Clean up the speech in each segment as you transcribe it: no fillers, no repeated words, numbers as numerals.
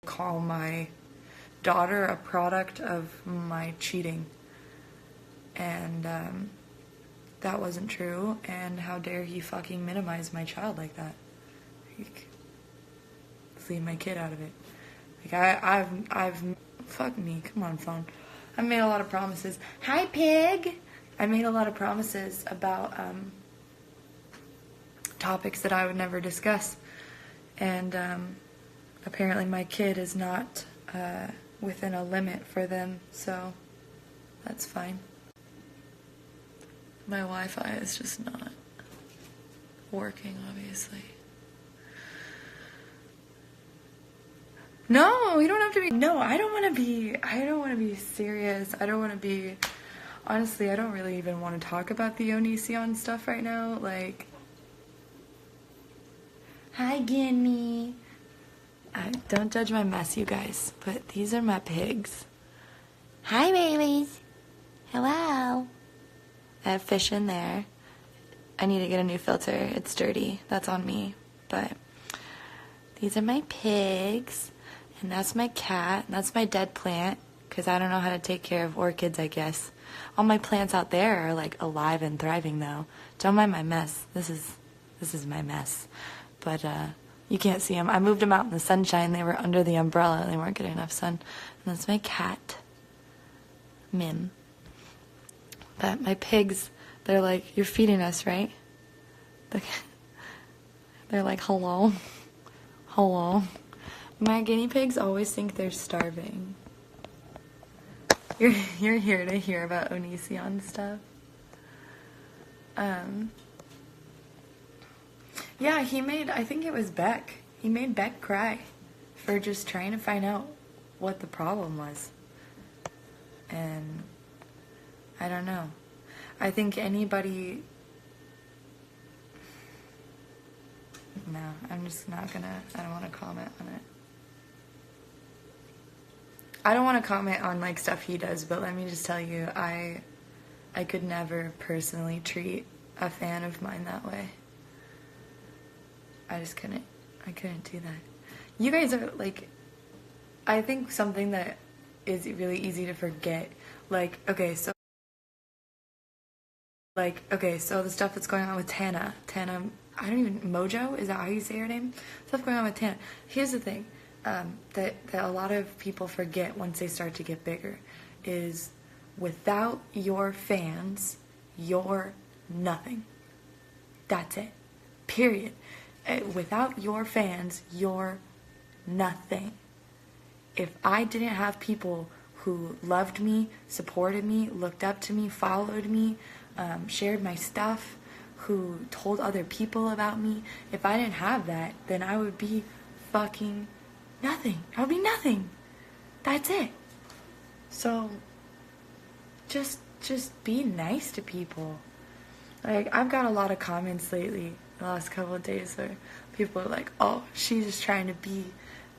call my daughter a product of my cheating, and that wasn't true, and how dare he fucking minimize my child like that. Like, leave my kid out of it. Like, I've fuck me, come on, phone. I made a lot of promises. Hi, pig! I made a lot of promises about topics that I would never discuss, and apparently my kid is not within a limit for them, so that's fine. My Wi-Fi is just not working, obviously. No, you don't have to be. No, I don't want to be serious. I don't want to be. Honestly, I don't really even want to talk about the Onision stuff right now. Like, hi, Gimme. Don't judge my mess, you guys, but these are my pigs. Hi, babies. Hello. I have fish in there. I need to get a new filter. It's dirty. That's on me. But these are my pigs. And that's my cat. And that's my dead plant. Because I don't know how to take care of orchids, I guess. All my plants out there are, like, alive and thriving, though. Don't mind my mess. This is my mess. But, you can't see them. I moved them out in the sunshine. They were under the umbrella. They weren't getting enough sun. And that's my cat, Mim. But my pigs, they're like, you're feeding us, right? They're like, hello? Hello? My guinea pigs always think they're starving. You're here to hear about Onision stuff. Yeah, I think it was Beck. He made Beck cry for just trying to find out what the problem was. And I don't know. I think anybody... No, I'm just not gonna... I don't want to comment on it. I don't want to comment on, like, stuff he does, but let me just tell you, I could never personally treat a fan of mine that way. I just couldn't. I couldn't do that. You guys are, like... I think something that is really easy to forget, like, okay, so the stuff that's going on with Tana, I don't even, Mojo, is that how you say her name? Stuff going on with Tana. Here's the thing, that a lot of people forget once they start to get bigger, is without your fans, you're nothing. That's it. Period. Without your fans, you're nothing. If I didn't have people who loved me, supported me, looked up to me, followed me, shared my stuff, who told other people about me, if I didn't have that, then I would be fucking nothing. I would be nothing. That's it. So, just be nice to people. Like, I've got a lot of comments lately, the last couple of days, where people are like, oh, she's just trying to be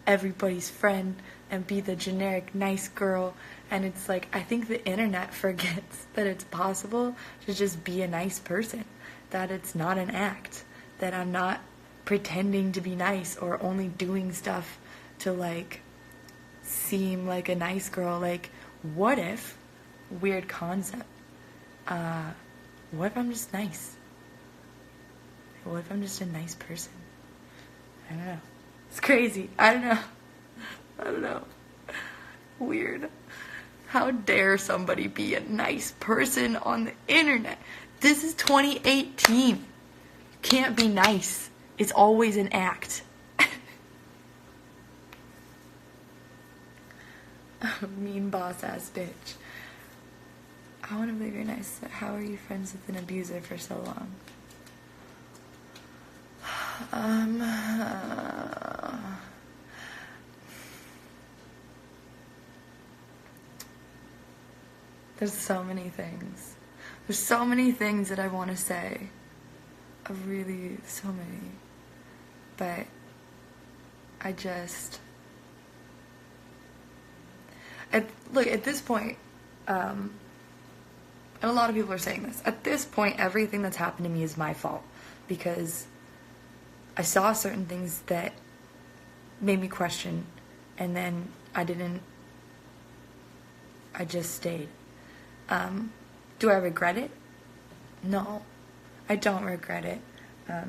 everybody's friend and be the generic nice girl. And it's like, I think the internet forgets that it's possible to just be a nice person, that it's not an act, that I'm not pretending to be nice or only doing stuff to, like, seem like a nice girl. Like, what if, weird concept, what if I'm just nice? What if I'm just a nice person? I don't know. It's crazy. I don't know. Weird. How dare somebody be a nice person on the internet? This is 2018. Can't be nice. It's always an act. Mean boss ass bitch. I want to believe you're nice. How are you friends with an abuser for so long? There's so many things. There's so many things that I want to say. Really, so many. But I just... Look, at this point, and a lot of people are saying this, at this point, everything that's happened to me is my fault. Because I saw certain things that made me question and then I just stayed. Do I regret it? No, I don't regret it. I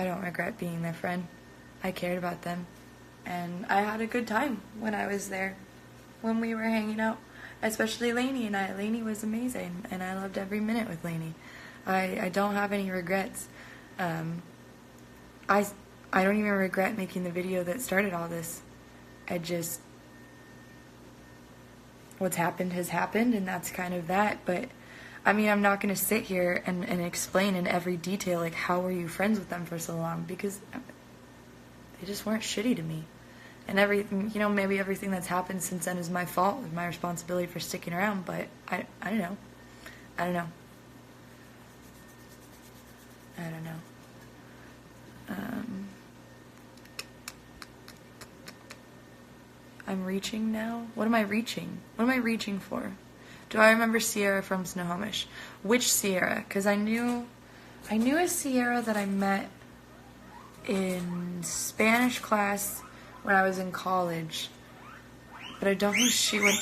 don't regret being their friend. I cared about them, and I had a good time when I was there, when we were hanging out, especially Lainey and I. Lainey was amazing, and I loved every minute with Lainey. I don't have any regrets. I don't even regret making the video that started all this. What's happened has happened, and that's kind of that. But I mean, I'm not going to sit here and explain in every detail, like, how were you friends with them for so long, because they just weren't shitty to me. And everything, maybe everything that's happened since then is my fault, is my responsibility for sticking around, but I don't know. I don't know. I'm reaching now? What am I reaching? What am I reaching for? Do I remember Sierra from Snohomish? Which Sierra? Because I knew a Sierra that I met in Spanish class when I was in college, but I don't think she went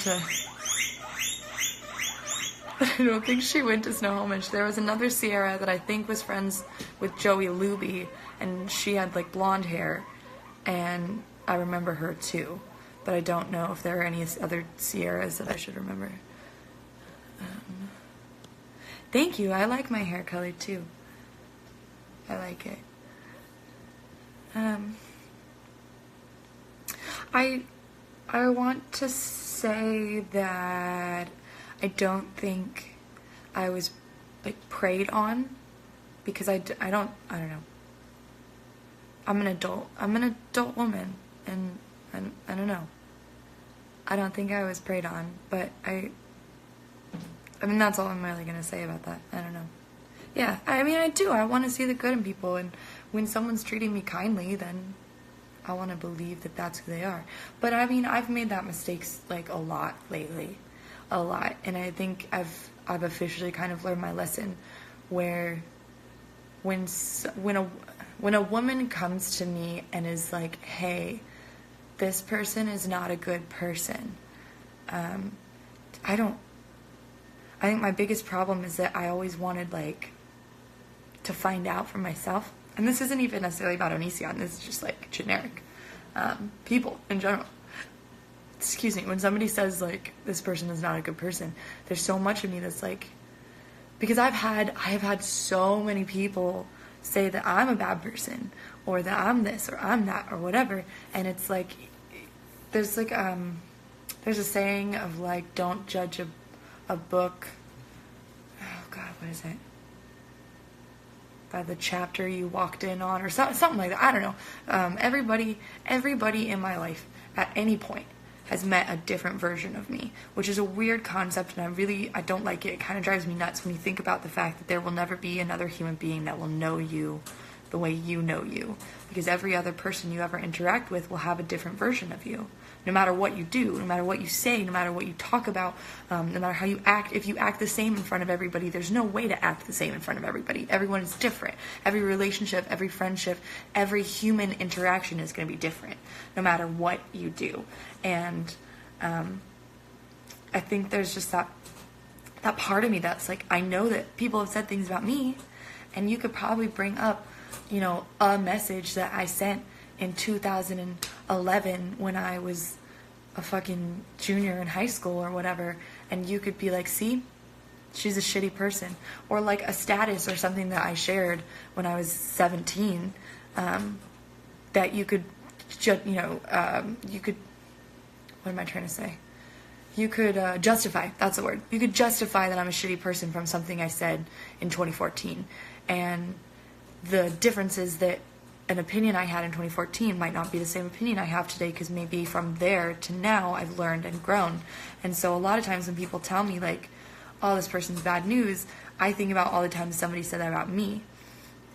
to Snohomish. There was another Sierra that I think was friends with Joey Luby, and she had like blonde hair, and I remember her too, but I don't know if there are any other Sierras that I should remember. Thank you. I like my hair color too. I like it. I want to say that I don't think I was like preyed on, because I don't know. I'm an adult woman, and I don't know. I don't think I was preyed on, but I mean, that's all I'm really going to say about that. I don't know. Yeah, I mean, I do. I want to see the good in people, and when someone's treating me kindly, then I want to believe that that's who they are. But I mean, I've made that mistakes like a lot lately. A lot. And I think I've officially kind of learned my lesson, where when a woman comes to me and is like, hey, this person is not a good person, I think my biggest problem is that I always wanted, like, to find out for myself. And this isn't even necessarily about Onision. This is just, like, generic. People in general. Excuse me. When somebody says, like, this person is not a good person, there's so much of me that's, like... Because I have had so many people say that I'm a bad person, or that I'm this, or I'm that, or whatever. And it's, like... There's, like, there's a saying of, like, don't judge a book, oh god, what is it, by the chapter you walked in on, or something like that. I don't know. Everybody in my life at any point has met a different version of me, which is a weird concept, and I don't like it. It kind of drives me nuts when you think about the fact that there will never be another human being that will know you the way you know you, because every other person you ever interact with will have a different version of you. No matter what you do, no matter what you say, no matter what you talk about, no matter how you act, if you act the same in front of everybody, there's no way to act the same in front of everybody. Everyone is different. Every relationship, every friendship, every human interaction is going to be different, no matter what you do. And I think there's just that part of me that's like, I know that people have said things about me, and you could probably bring up, a message that I sent in 2011 when I was a fucking junior in high school or whatever, and you could be like, see, she's a shitty person. Or like a status or something that I shared when I was 17, that you could, you could, what am I trying to say? You could justify, that's the word. You could justify that I'm a shitty person from something I said in 2014. And the difference is that an opinion I had in 2014 might not be the same opinion I have today, because maybe from there to now I've learned and grown. And so a lot of times when people tell me, like, oh, this person's bad news, I think about all the times somebody said that about me.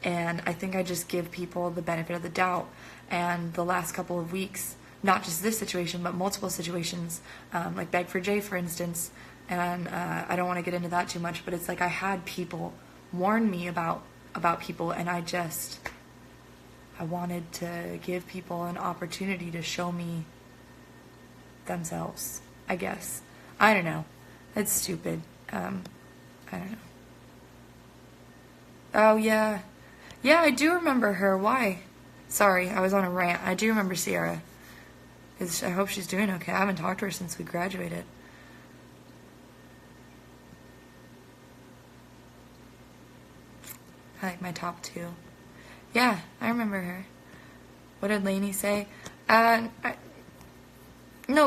And I think I just give people the benefit of the doubt. And the last couple of weeks, not just this situation, but multiple situations, like Beg for Jay, for instance, and I don't want to get into that too much, but it's like I had people warn me about people, and I wanted to give people an opportunity to show me themselves, I guess. I don't know. It's stupid. I don't know. Oh, yeah. Yeah, I do remember her. Why? Sorry, I was on a rant. I do remember Sierra. I hope she's doing okay. I haven't talked to her since we graduated. I like my top 2. Yeah, I remember her. What did Lainey say? No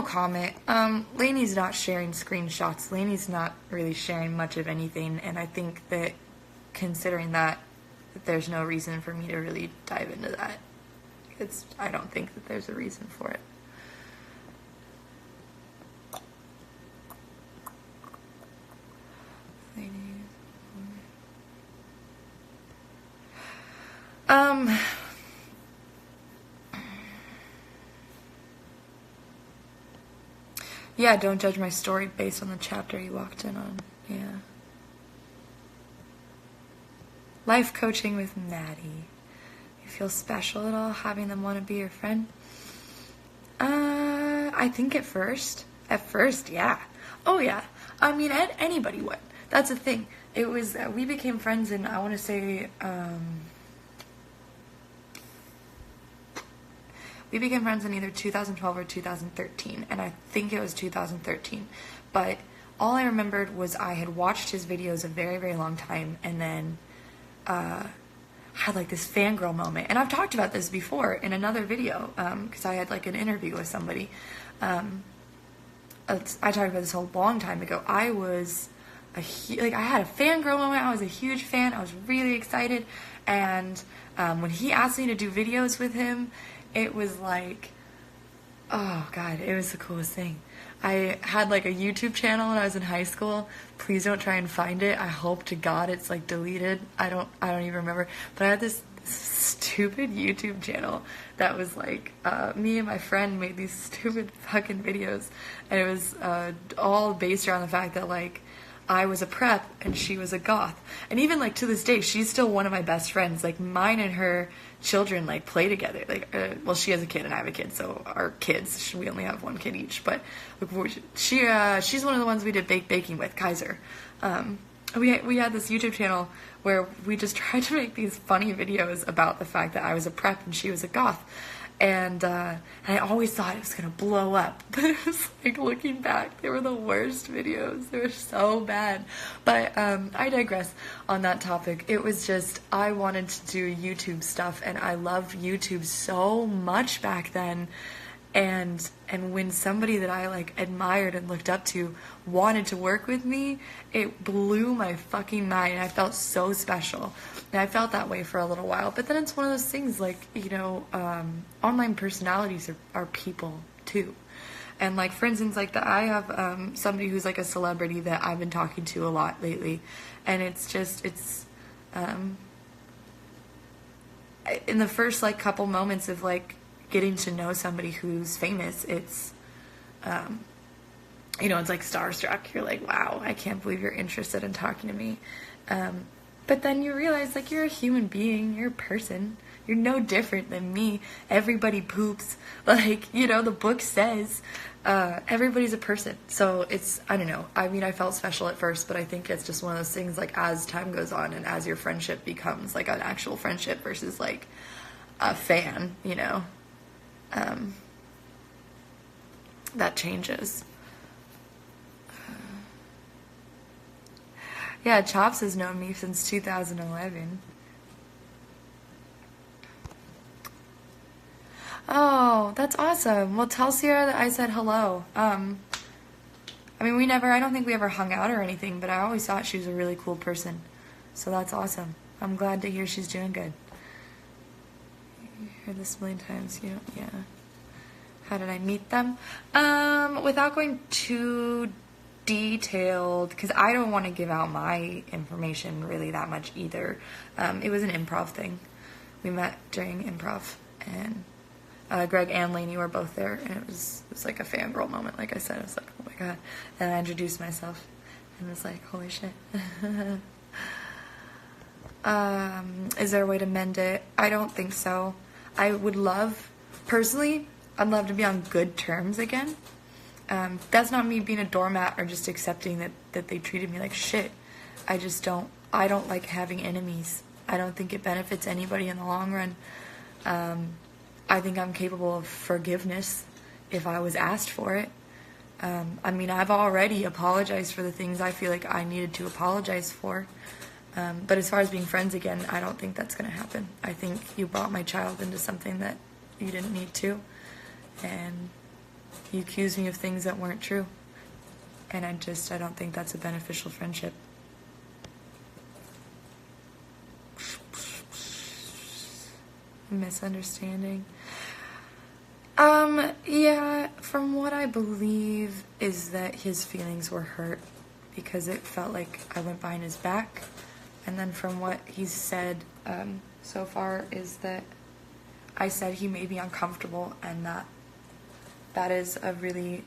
comment. Lainey's not sharing screenshots. Lainey's not really sharing much of anything, and I think that considering that there's no reason for me to really dive into that. I don't think that there's a reason for it. Yeah, don't judge my story based on the chapter you walked in on. Yeah. Life coaching with Maddie. You feel special at all having them want to be your friend? I think at first, yeah. Oh yeah. I mean, anybody would. That's the thing. It was, we became friends in, I want to say, we became friends in either 2012 or 2013, and I think it was 2013. But all I remembered was I had watched his videos a very, very long time, and then had like this fangirl moment. And I've talked about this before in another video, because I had like an interview with somebody. I talked about this a long time ago. I was I had a fangirl moment. I was a huge fan. I was really excited, and when he asked me to do videos with him, it was like, oh God, it was the coolest thing. I had like a YouTube channel when I was in high school. Please don't try and find it. I hope to God it's like deleted. I don't even remember. But I had this stupid YouTube channel that was like, me and my friend made these stupid fucking videos. And it was all based around the fact that like, I was a prep and she was a goth. And even like to this day, she's still one of my best friends. Like mine and her children like play together. Like, well, she has a kid and I have a kid, so our kids, we only have one kid each. But she's one of the ones we did baking with, Kaiser. We had this YouTube channel where we just tried to make these funny videos about the fact that I was a prep and she was a goth. And I always thought it was going to blow up. But it was like, looking back, they were the worst videos. They were so bad. But I digress on that topic. It was just, I wanted to do YouTube stuff, and I loved YouTube so much back then. And when somebody that I like admired and looked up to wanted to work with me, it blew my fucking mind. And I felt so special. And I felt that way for a little while. But then it's one of those things like, you know, online personalities are people too. And like, for instance, like I have somebody who's like a celebrity that I've been talking to a lot lately. And it's just, in the first like couple moments of like getting to know somebody who's famous, it's, you know, it's like starstruck. You're like, wow, I can't believe you're interested in talking to me. But then you realize, like, you're a human being, you're a person, you're no different than me. Everybody poops. Like, you know, the book says, everybody's a person. So it's, I don't know. I mean, I felt special at first, but I think it's just one of those things, like, as time goes on and as your friendship becomes, like, an actual friendship versus, like, a fan, you know, that changes. Yeah, Chops has known me since 2011. Oh, that's awesome. Well, tell Sierra that I said hello. I mean, I don't think we ever hung out or anything, but I always thought she was a really cool person. So that's awesome. I'm glad to hear she's doing good. You heard this a million times, yeah. How did I meet them? Without going too detailed, because I don't want to give out my information really that much either. It was an improv thing. We met during improv, and Greg and Lainey were both there, and it was like a fangirl moment. Like I said, I was like, oh my God. And I introduced myself and was like, holy shit. Is there a way to mend it? I don't think so. I would love, personally, I'd love to be on good terms again. That's not me being a doormat or just accepting that they treated me like shit. I don't like having enemies. I don't think it benefits anybody in the long run. I think I'm capable of forgiveness if I was asked for it. I mean, I've already apologized for the things I feel like I needed to apologize for. But as far as being friends again, I don't think that's going to happen. I think you brought my child into something that you didn't need to. And you accused me of things that weren't true. And I don't think that's a beneficial friendship. Misunderstanding. Yeah, from what I believe is that his feelings were hurt because it felt like I went behind his back. And then from what he's said so far is that I said he made me uncomfortable, and that is a really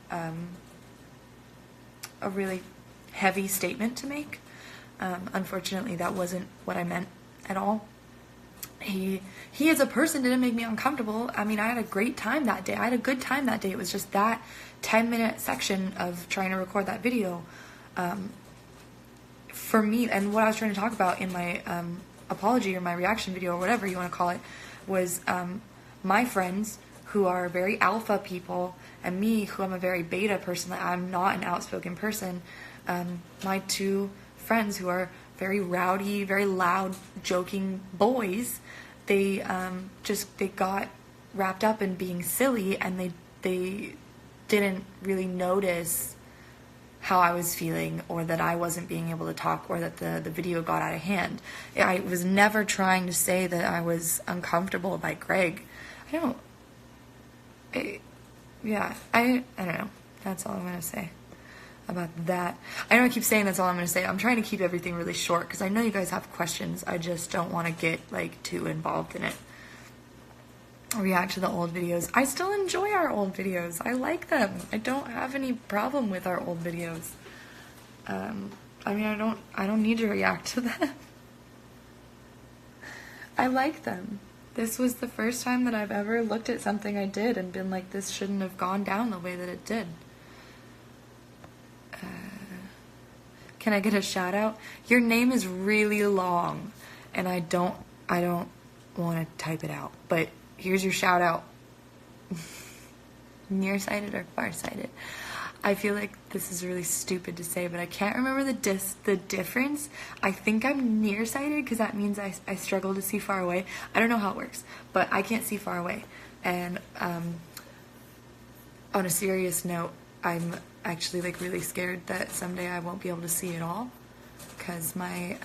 heavy statement to make. Unfortunately, that wasn't what I meant at all. He as a person didn't make me uncomfortable. I mean, I had a great time that day. I had a good time that day. It was just that 10-minute section of trying to record that video. For me, and what I was trying to talk about in my apology or my reaction video or whatever you want to call it, was my friends who are very alpha people and me who I'm a very beta person. Like, I'm not an outspoken person. My two friends who are very rowdy, very loud, joking boys, they got wrapped up in being silly, and they didn't really notice how I was feeling, or that I wasn't being able to talk, or that the video got out of hand. I was never trying to say that I was uncomfortable by Greg. I don't know. That's all I'm going to say about that. I know I keep saying that's all I'm going to say. I'm trying to keep everything really short because I know you guys have questions. I just don't want to get too involved in it. React to the old videos. I still enjoy our old videos. I like them. I don't have any problem with our old videos. I mean, I don't need to react to them. I like them. This was the first time that I've ever looked at something I did and been like, this shouldn't have gone down the way that it did. Can I get a shout out? Your name is really long, and I don't want to type it out, but here's your shout out. Nearsighted or farsighted? I feel like this is really stupid to say, but I can't remember the difference. I think I'm nearsighted because that means I struggle to see far away. I don't know how it works, but I can't see far away. And on a serious note, I'm actually really scared that someday I won't be able to see at all because my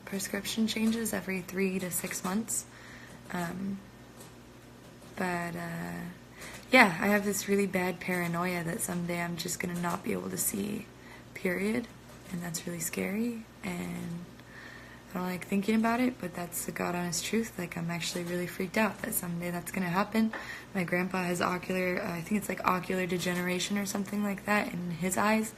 prescription changes every 3 to 6 months. Yeah, I have this really bad paranoia that someday I'm just gonna not be able to see, period, and that's really scary, and I don't like thinking about it, but that's the God honest truth. I'm actually really freaked out that someday that's gonna happen. My grandpa has ocular, I think it's ocular degeneration or something like that in his eyes,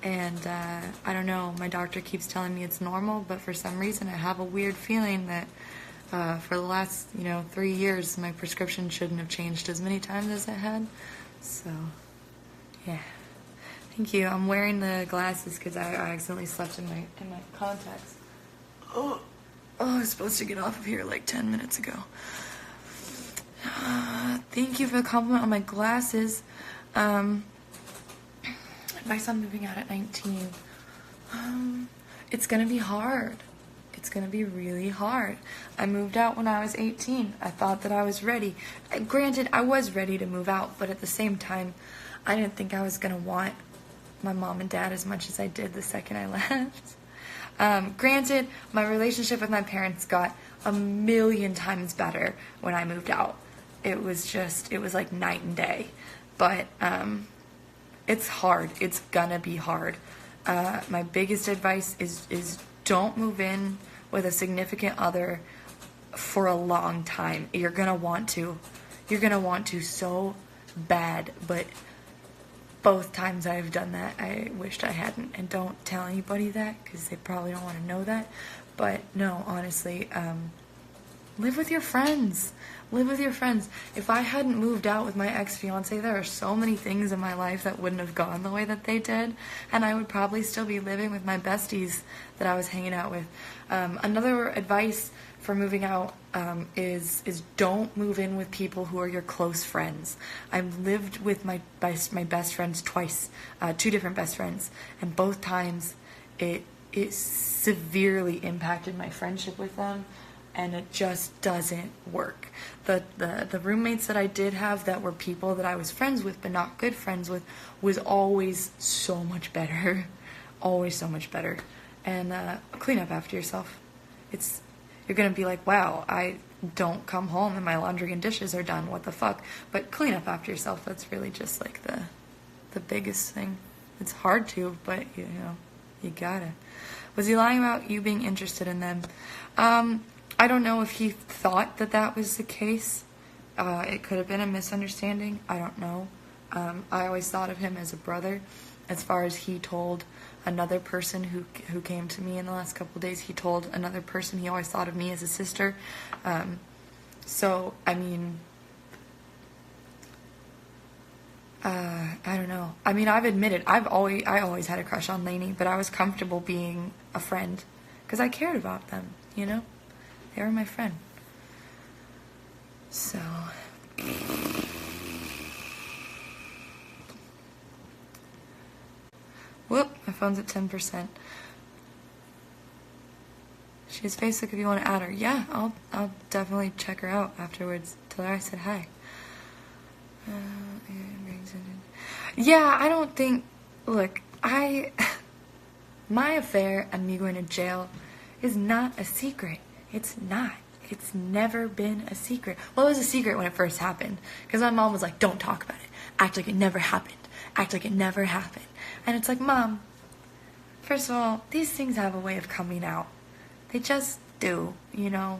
and I don't know, my doctor keeps telling me it's normal, but for some reason I have a weird feeling that for the last, 3 years, my prescription shouldn't have changed as many times as it had. So, yeah. Thank you. I'm wearing the glasses because I accidentally slept in my contacts. Oh, I was supposed to get off of here 10 minutes ago. Thank you for the compliment on my glasses. Advice on moving out at 19. It's gonna be hard. It's going to be really hard. I moved out when I was 18. I thought that I was ready. Granted, I was ready to move out, but at the same time, I didn't think I was going to want my mom and dad as much as I did the second I left. Granted, my relationship with my parents got a million times better when I moved out. It was like night and day. But it's hard. It's going to be hard. My biggest advice is don't move in with a significant other for a long time. You're gonna want to so bad, but both times I've done that, I wished I hadn't. And don't tell anybody that, because they probably don't want to know that. But no, honestly, live with your friends. Live with your friends. If I hadn't moved out with my ex-fiance, there are so many things in my life that wouldn't have gone the way that they did, and I would probably still be living with my besties that I was hanging out with. Another advice for moving out is don't move in with people who are your close friends. I've lived with my best friends twice, 2 different best friends, and both times it severely impacted my friendship with them, and it just doesn't work. The roommates that I did have that were people that I was friends with but not good friends with was always so much better. Always so much better. And clean up after yourself. You're gonna be like, wow, I don't come home and my laundry and dishes are done, what the fuck? But clean up after yourself, that's really just like the biggest thing. It's hard to, but you gotta. Was he lying about you being interested in them? I don't know if he thought that was the case. It could have been a misunderstanding. I don't know. I always thought of him as a brother. As far as he told another person who came to me in the last couple of days, he told another person he always thought of me as a sister. So, I mean, I don't know. I mean, I've admitted, I always had a crush on Lainey, but I was comfortable being a friend because I cared about them, you know? They were my friend. So, whoop, my phone's at 10%. She has Facebook if you want to add her. Yeah, I'll definitely check her out afterwards. Tell her I said hi. Yeah, I don't think, look, my affair and me going to jail is not a secret. It's not. It's never been a secret. Well, it was a secret when it first happened. Because my mom was like, don't talk about it. Act like it never happened. Act like it never happened. And it's like, Mom, first of all, these things have a way of coming out. They just do, you know?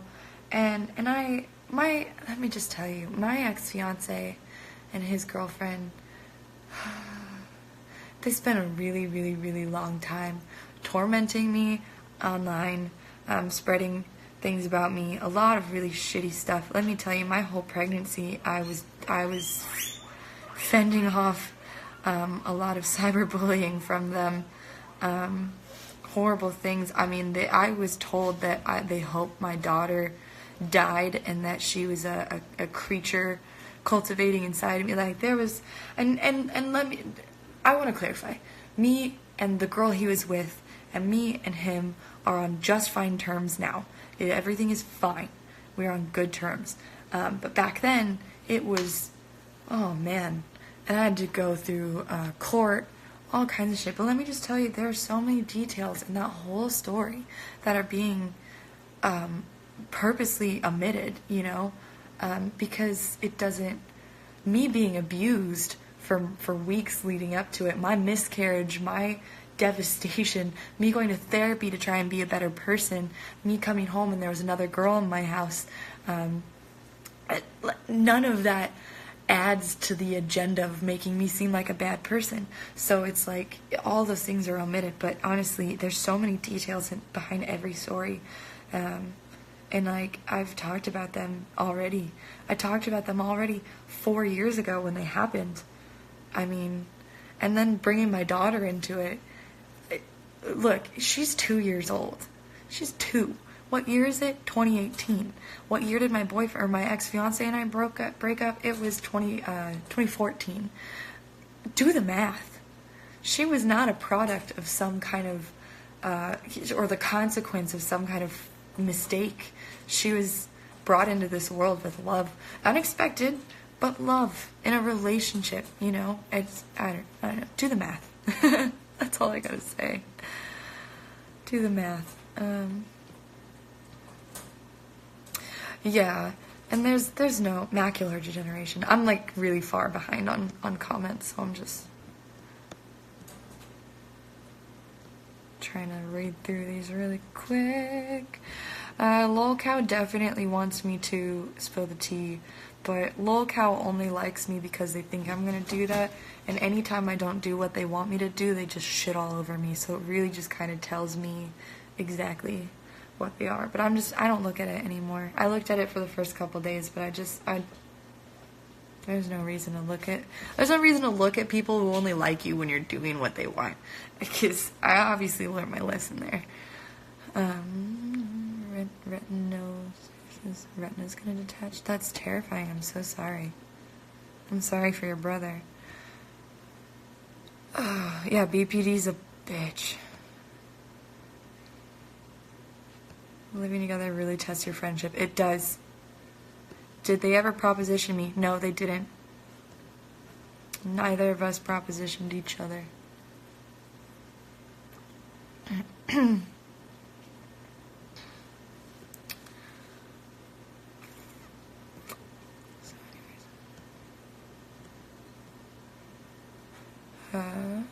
And let me just tell you, my ex-fiance and his girlfriend, they spent a really, really, really long time tormenting me online, spreading things about me, a lot of really shitty stuff. Let me tell you, my whole pregnancy, I was fending off a lot of cyberbullying from them, horrible things. I mean, I was told that they hoped my daughter died and that she was a creature cultivating inside of me. Like, there was, and let me, I want to clarify, me and the girl he was with and me and him are on just fine terms now. Everything is fine. We're on good terms. But back then, it was, oh man. And I had to go through court, all kinds of shit. But let me just tell you, there are so many details in that whole story that are being purposely omitted, you know? Because it doesn't, me being abused for weeks leading up to it, my miscarriage, my devastation, me going to therapy to try and be a better person, me coming home and there was another girl in my house, none of that adds to the agenda of making me seem like a bad person. So it's like all those things are omitted, but honestly there's so many details behind every story, and like I've talked about them already. I talked about them already 4 years ago when they happened. I mean, and then bringing my daughter into it. Look, she's 2 years old. She's 2. What year is it? 2018. What year did my boyfriend or my ex-fiance and I break up? It was 2014. Do the math. She was not a product of some kind of, or the consequence of some kind of mistake. She was brought into this world with love. Unexpected, but love in a relationship, you know? I don't know. Do the math. That's all I gotta say. Do the math. Yeah, and there's no macular degeneration. I'm like really far behind on comments, so I'm just trying to read through these really quick. Lolcow definitely wants me to spill the tea, but Lolcow only likes me because they think I'm gonna do that, and anytime I don't do what they want me to do, they just shit all over me, so it really just kind of tells me exactly what they are. But I don't look at it anymore. I looked at it for the first couple days, but there's no reason to look at people who only like you when you're doing what they want. Because I obviously learned my lesson there. Retina's gonna detach. That's terrifying. I'm so sorry. I'm sorry for your brother. Oh, yeah, BPD's a bitch. Living together really tests your friendship. It does. Did they ever proposition me? No, they didn't. Neither of us propositioned each other.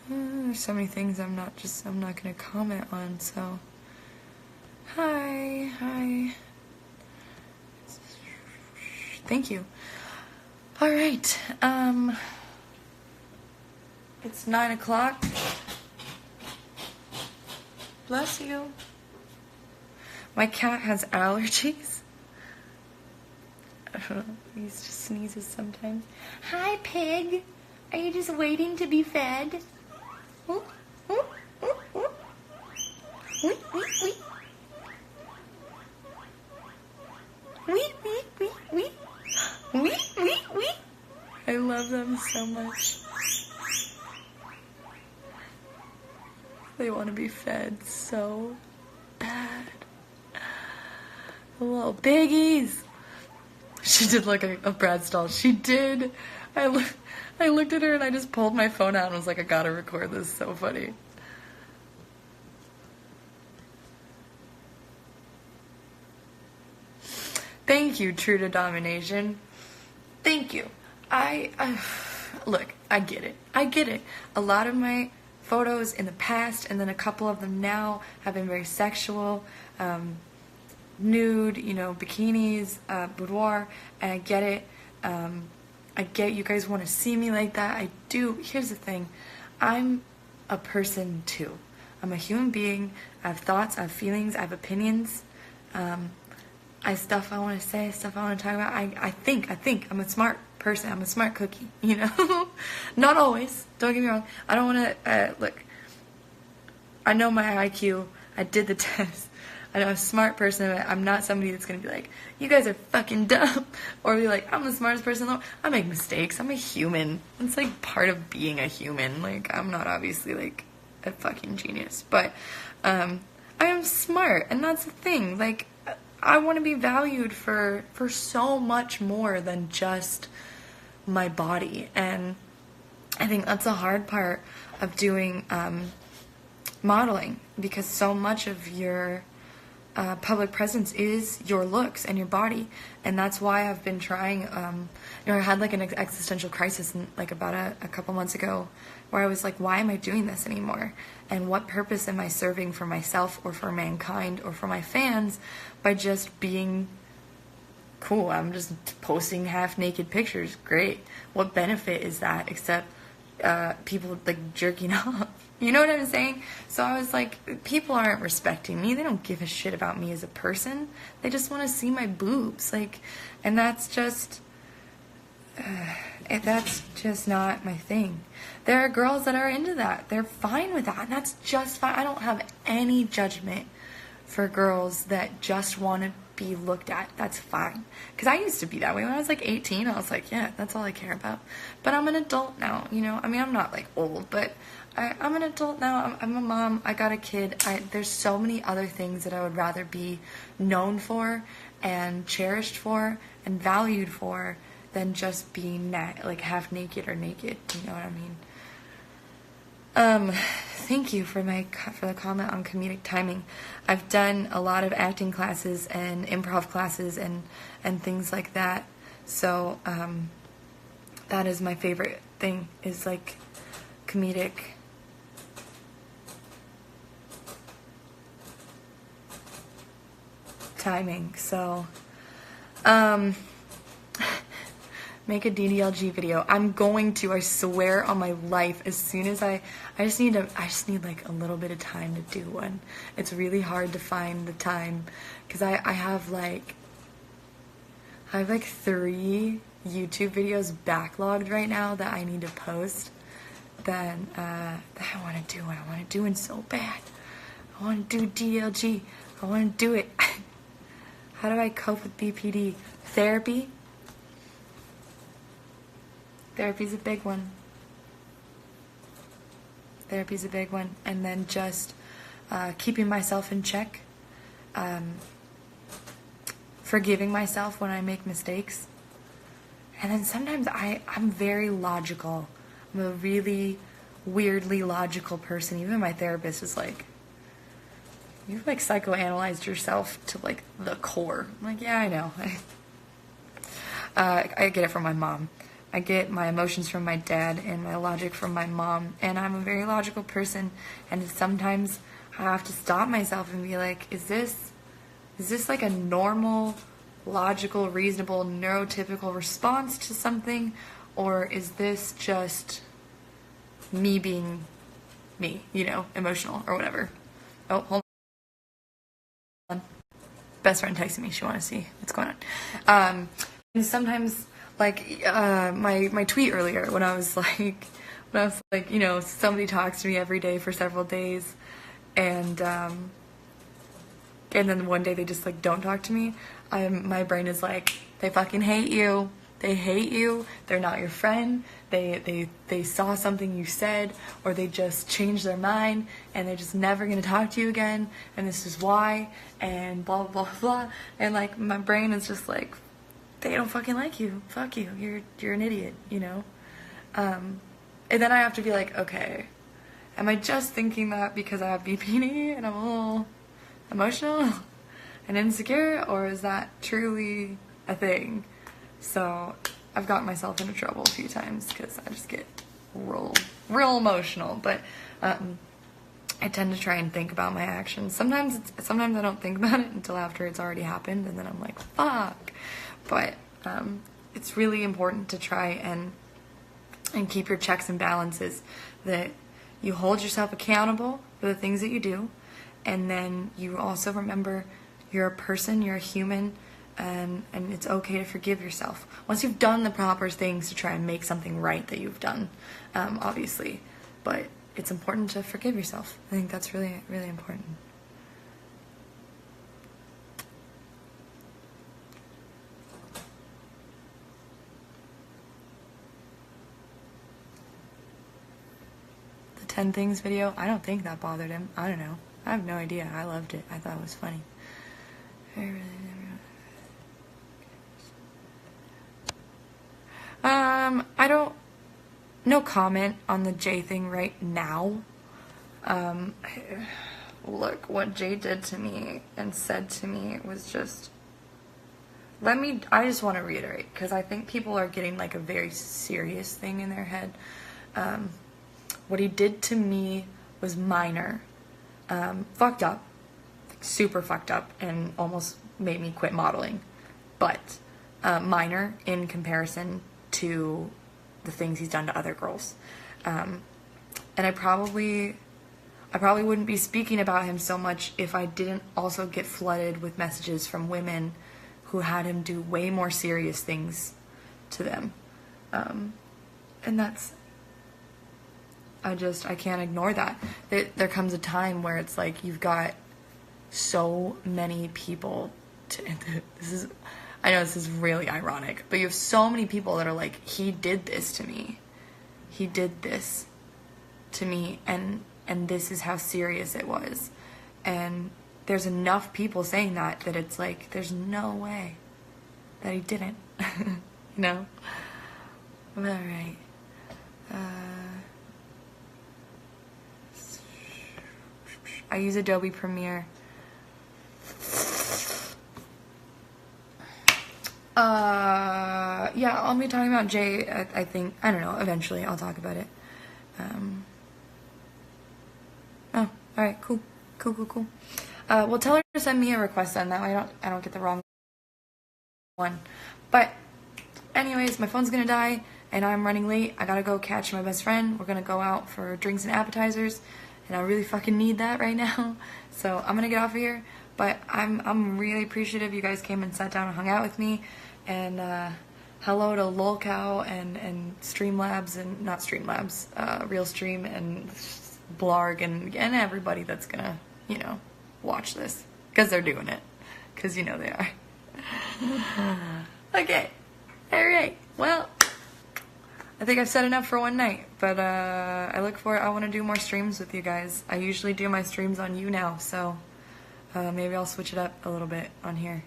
There's so many things I'm not gonna comment on, so hi. Thank you. All right. It's 9 o'clock. Bless you. My cat has allergies. He just sneezes sometimes. Hi, pig. Are you just waiting to be fed? I love them so much. They want to be fed so bad. The little piggies. She did look like a Brad stall. She did. I looked at her and I just pulled my phone out and was like, I gotta record this. So funny. Thank you, True to Domination. Thank you. Look, I get it. A lot of my photos in the past, and then a couple of them now, have been very sexual, nude, bikinis, boudoir, and I get it. I get you guys want to see me like that. I do. Here's the thing. I'm a person too. I'm a human being. I have thoughts, I have feelings, I have opinions. I have stuff I want to say, stuff I want to talk about. I think. I'm a smart person. I'm a smart cookie, Not always. Don't get me wrong. I don't want to, look, I know my IQ. I did the test. I know I'm a smart person. I'm not somebody that's going to be like, you guys are fucking dumb. Or be like, I'm the smartest person in the world. I make mistakes. I'm a human. It's like part of being a human. Like, I'm not obviously like a fucking genius. But I am smart. And that's the thing. Like, I want to be valued for so much more than just my body. And I think that's the hard part of doing modeling, because so much of your public presence is your looks and your body. And that's why I've been trying, I had like an existential crisis like about a couple months ago, where I was like, why am I doing this anymore? And what purpose am I serving for myself or for mankind or for my fans by just being cool? I'm just posting half-naked pictures. Great. What benefit is that except people like jerking off? You know what I'm saying? So I was like, people aren't respecting me. They don't give a shit about me as a person. They just want to see my boobs. Like, and that's just not my thing. There are girls that are into that. They're fine with that. And that's just fine. I don't have any judgment for girls that just want to be looked at. That's fine. Because I used to be that way. When I was like 18, I was like, yeah, that's all I care about. But I'm an adult now, I mean, I'm not like old, but I'm an adult now. I'm a mom. I got a kid. There's so many other things that I would rather be known for and cherished for and valued for than just being like half naked or naked. You know what I mean? Thank you for the comment on comedic timing. I've done a lot of acting classes and improv classes and things like that. So that is my favorite thing, is like comedic timing. So make a DDLG video. I'm going to, I swear on my life, as soon as I just need like a little bit of time to do one. It's really hard to find the time, because I have like 3 YouTube videos backlogged right now that I need to post, that I want to do, and I want to do it so bad. I want to do DLG. I want to do it. How do I cope with BPD? Therapy? Therapy's a big one. Therapy's a big one. And then just keeping myself in check. Forgiving myself when I make mistakes. And then sometimes I'm very logical. I'm a really weirdly logical person. Even my therapist is like, you've like psychoanalyzed yourself to like the core. I'm like, yeah, I know. I get it from my mom. I get my emotions from my dad and my logic from my mom. And I'm a very logical person. And sometimes I have to stop myself and be like, is this like a normal, logical, reasonable, neurotypical response to something? Or is this just me being me, you know, emotional or whatever? Oh, hold on. Best friend texting me. She wants to see what's going on. And sometimes, like, my tweet earlier, when I was like, you know, somebody talks to me every day for several days, and then one day they just like don't talk to me. My brain is like, they fucking hate you. They hate you. They're not your friend. They saw something you said, or they just changed their mind, and they're just never gonna talk to you again. And this is why. And blah blah blah. And like my brain is just like, they don't fucking like you. Fuck you. You're an idiot. You know. And then I have to be like, okay, am I just thinking that because I have BPD and I'm a little emotional and insecure, or is that truly a thing? So I've gotten myself into trouble a few times because I just get real emotional. But I tend to try and think about my actions. Sometimes I don't think about it until after it's already happened, and then I'm like, fuck. But it's really important to try and keep your checks and balances, that you hold yourself accountable for the things that you do, and then you also remember you're a person, you're a human, and it's okay to forgive yourself once you've done the proper things to try and make something right that you've done, obviously. But it's important to forgive yourself. I think that's really, really important. The 10 Things video, I don't think that bothered him. I don't know. I have no idea. I loved it. I thought it was funny. I don't, no comment on the Jay thing right now. Look, what Jay did to me and said to me was just, I just want to reiterate, because I think people are getting like a very serious thing in their head. What he did to me was minor. Fucked up, super fucked up, and almost made me quit modeling, but minor in comparison to the things he's done to other girls. And I probably wouldn't be speaking about him so much if I didn't also get flooded with messages from women who had him do way more serious things to them. And that's, I can't ignore that. There comes a time where it's like you've got so many people I know this is really ironic, but you have so many people that are like, he did this to me. He did this to me, and this is how serious it was. And there's enough people saying that it's like, there's no way that he didn't. You know? Alright. I use Adobe Premiere. Yeah, I'll be talking about Jay, I think, I don't know, eventually I'll talk about it. Oh, alright, cool. Well, tell her to send me a request then, that way I don't get the wrong one. But anyways, my phone's gonna die, and I'm running late. I gotta go catch my best friend. We're gonna go out for drinks and appetizers, and I really fucking need that right now. So I'm gonna get off of here. But I'm really appreciative you guys came and sat down and hung out with me. And hello to LolCow and Streamlabs, and not Streamlabs, Realstream and Blarg and everybody that's gonna, you know, watch this. Because they're doing it. Because you know they are. Okay. Alright. Well, I think I've said enough for one night. But I want to do more streams with you guys. I usually do my streams on you now, so maybe I'll switch it up a little bit on here.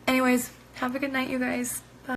Anyways, have a good night, you guys.